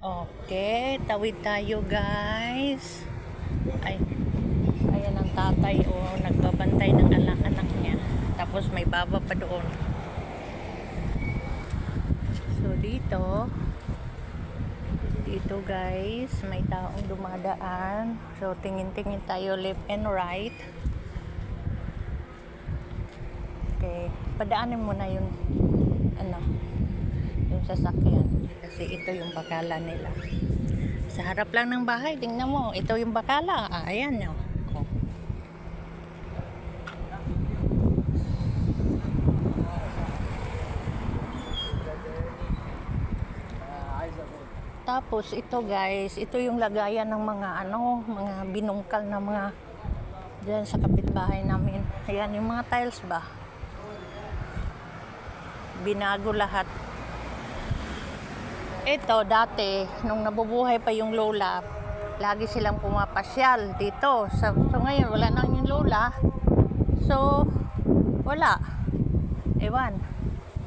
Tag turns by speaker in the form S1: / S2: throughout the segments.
S1: Okay, tawid tayo guys. Ay, ayan ang tatay nagbabantay ng anak niya. Tapos may baba pa doon. So dito guys, may taong dumadaan. So tingin-tingin tayo left and right. Okay, padaanin mo na yung yung sasakyan. Kasi ito yung bakala nila. Sa harap lang ng bahay, tingnan mo, ito yung bakala. Ayan o. Tapos ito guys, ito yung lagayan ng mga mga binungkal na mga diyan sa kapitbahay namin. Ayan yung mga tiles ba. Binago lahat. Ito dati nung nabubuhay pa yung lola, lagi silang pumapasyal dito. So ngayon wala na yung lola. So wala. Ewan.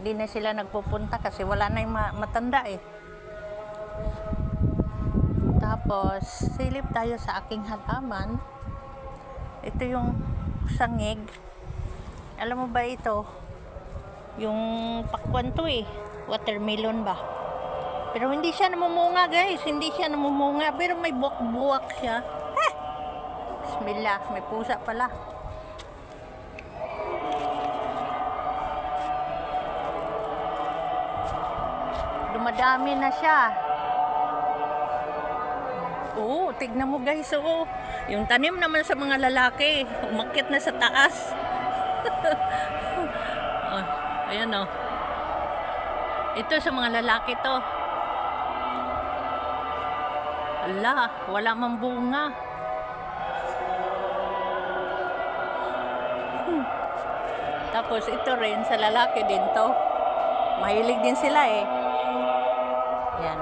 S1: Hindi na sila nagpupunta kasi wala na yung matanda eh. Tapos, silip tayo sa aking halaman. Ito yung sangig. Alam mo ba ito? Yung pakwan to eh. Watermelon ba? Pero hindi siya namumunga guys. Hindi siya namumunga. Pero may buwak-buwak siya. Bismillah. May pusa pala. Dumadami na siya. Oo, tignan mo guys, yung tanim naman sa mga lalaki, umakyat na sa taas. Ayan o. Ito sa mga lalaki to. Ala, wala mang bunga. Tapos ito rin sa lalaki din to. Mahilig din sila eh. Ayan.